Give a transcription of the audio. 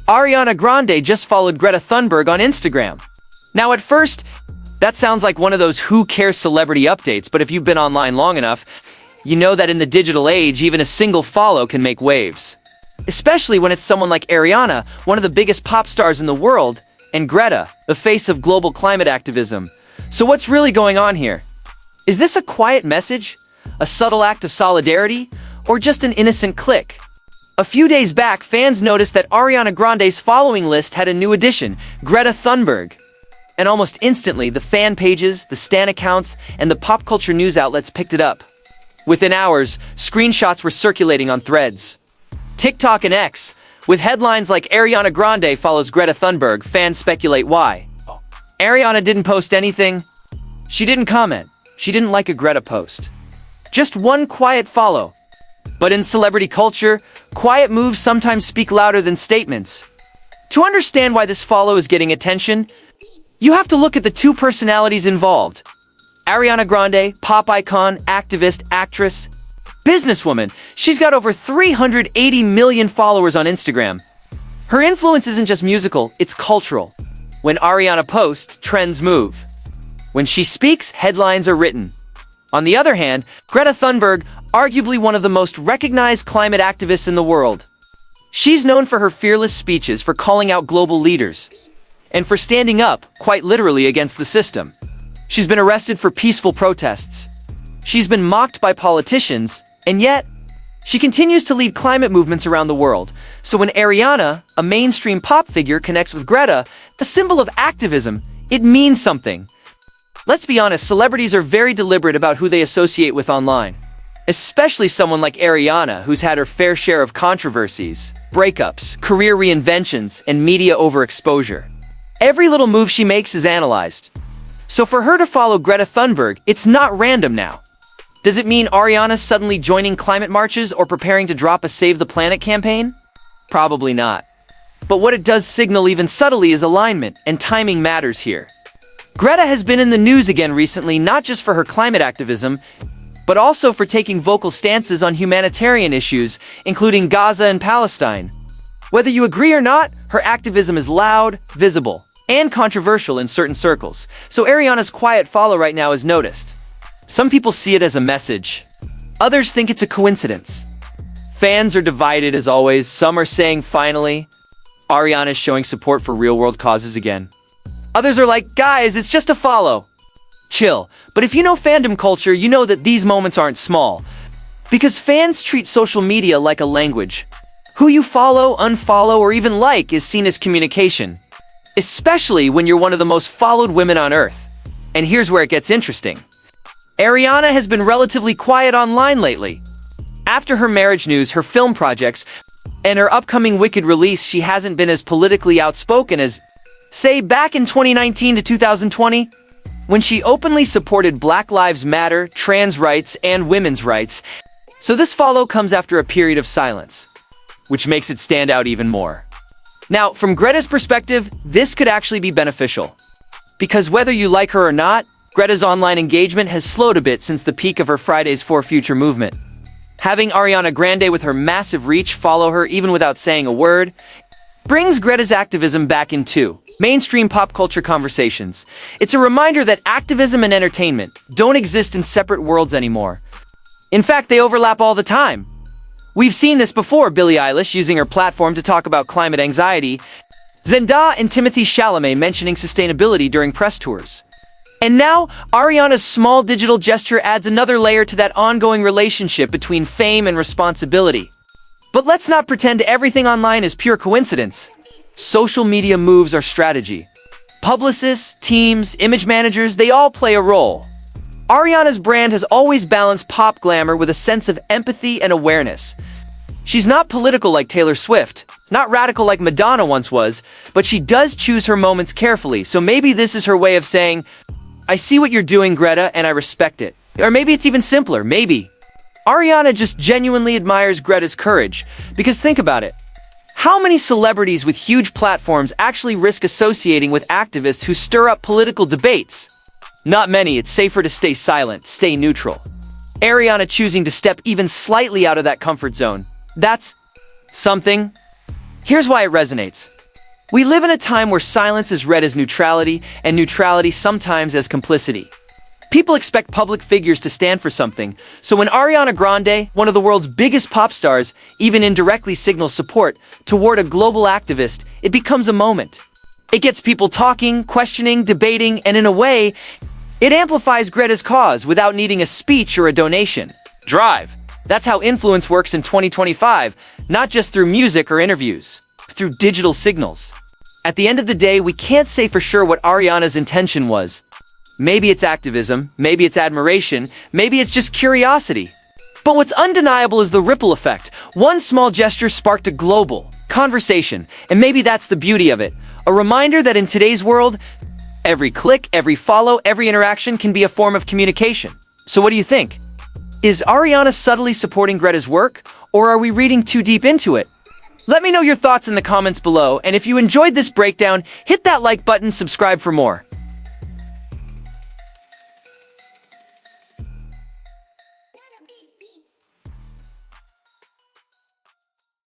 Ariana Grande just followed Greta Thunberg on Instagram. Now at first, that sounds like one of those who cares celebrity updates, but if you've been online long enough, you know that in the digital age, even a single follow can make waves. Especially when it's someone like Ariana, one of the biggest pop stars in the world, and Greta, the face of global climate activism. So what's really going on here? Is this a quiet message? A subtle act of solidarity? Or just an innocent click? A few days back, fans noticed that Ariana Grande's following list had a new addition, Greta Thunberg. And almost instantly, the fan pages, the stan accounts, and the pop culture news outlets picked it up. Within hours, screenshots were circulating on Threads, TikTok, and X. With headlines like Ariana Grande follows Greta Thunberg, fans speculate why. Ariana didn't post anything. She didn't comment. She didn't like a Greta post. Just one quiet follow. But in celebrity culture, quiet moves sometimes speak louder than statements. To understand why this follow is getting attention, you have to look at the two personalities involved. Ariana Grande, pop icon, activist, actress, businesswoman. She's got over 380 million followers on Instagram. Her influence isn't just musical, it's cultural. When Ariana posts, trends move. When she speaks, headlines are written. On the other hand, Greta Thunberg, arguably one of the most recognized climate activists in the world. She's known for her fearless speeches, for calling out global leaders, and for standing up, quite literally, against the system. She's been arrested for peaceful protests. She's been mocked by politicians, and yet, she continues to lead climate movements around the world. So when Ariana, a mainstream pop figure, connects with Greta, a symbol of activism, it means something. Let's be honest, celebrities are very deliberate about who they associate with online. Especially someone like Ariana, who's had her fair share of controversies, breakups, career reinventions, and media overexposure. Every little move she makes is analyzed. So for her to follow Greta Thunberg, it's not random now. Does it mean Ariana's suddenly joining climate marches or preparing to drop a Save the Planet campaign? Probably not. But what it does signal even subtly is alignment, and timing matters here. Greta has been in the news again recently, not just for her climate activism, but also for taking vocal stances on humanitarian issues, including Gaza and Palestine. Whether you agree or not, her activism is loud, visible, and controversial in certain circles. So Ariana's quiet follow right now is noticed. Some people see it as a message. Others think it's a coincidence. Fans are divided as always. Some are saying, finally, Ariana's showing support for real-world causes again. Others are like, guys, it's just a follow. Chill. But if you know fandom culture, you know that these moments aren't small. Because fans treat social media like a language. Who you follow, unfollow, or even like is seen as communication. Especially when you're one of the most followed women on Earth. And here's where it gets interesting. Ariana has been relatively quiet online lately. After her marriage news, her film projects, and her upcoming Wicked release, she hasn't been as politically outspoken as, say, back in 2019 to 2020, when she openly supported Black Lives Matter, trans rights, and women's rights. So this follow comes after a period of silence, which makes it stand out even more. Now, from Greta's perspective, this could actually be beneficial. Because whether you like her or not, Greta's online engagement has slowed a bit since the peak of her Fridays for Future movement. Having Ariana Grande with her massive reach follow her even without saying a word brings Greta's activism back into mainstream pop culture conversations. It's a reminder that activism and entertainment don't exist in separate worlds anymore. In fact, they overlap all the time. We've seen this before, Billie Eilish using her platform to talk about climate anxiety, Zendaya and Timothée Chalamet mentioning sustainability during press tours. And now, Ariana's small digital gesture adds another layer to that ongoing relationship between fame and responsibility. But let's not pretend everything online is pure coincidence. Social media moves are strategy. Publicists, teams, image managers, they all play a role. Ariana's brand has always balanced pop glamour with a sense of empathy and awareness. She's not political like Taylor Swift, not radical like Madonna once was, but she does choose her moments carefully, so maybe this is her way of saying, I see what you're doing, Greta, and I respect it. Or maybe it's even simpler, maybe Ariana just genuinely admires Greta's courage, because think about it. How many celebrities with huge platforms actually risk associating with activists who stir up political debates? Not many. It's safer to stay silent, stay neutral. Ariana choosing to step even slightly out of that comfort zone. That's something. Here's why it resonates. We live in a time where silence is read as neutrality, and neutrality sometimes as complicity. People expect public figures to stand for something, so when Ariana Grande, one of the world's biggest pop stars, even indirectly signals support toward a global activist, it becomes a moment. It gets people talking, questioning, debating, and in a way, it amplifies Greta's cause without needing a speech or a donation. Drive. That's how influence works in 2025, not just through music or interviews, but through digital signals. At the end of the day, we can't say for sure what Ariana's intention was. Maybe it's activism, maybe it's admiration, maybe it's just curiosity. But what's undeniable is the ripple effect. One small gesture sparked a global conversation, and maybe that's the beauty of it. A reminder that in today's world, every click, every follow, every interaction can be a form of communication. So what do you think? Is Ariana subtly supporting Greta's work, or are we reading too deep into it? Let me know your thoughts in the comments below, and if you enjoyed this breakdown, hit that like button, subscribe for more.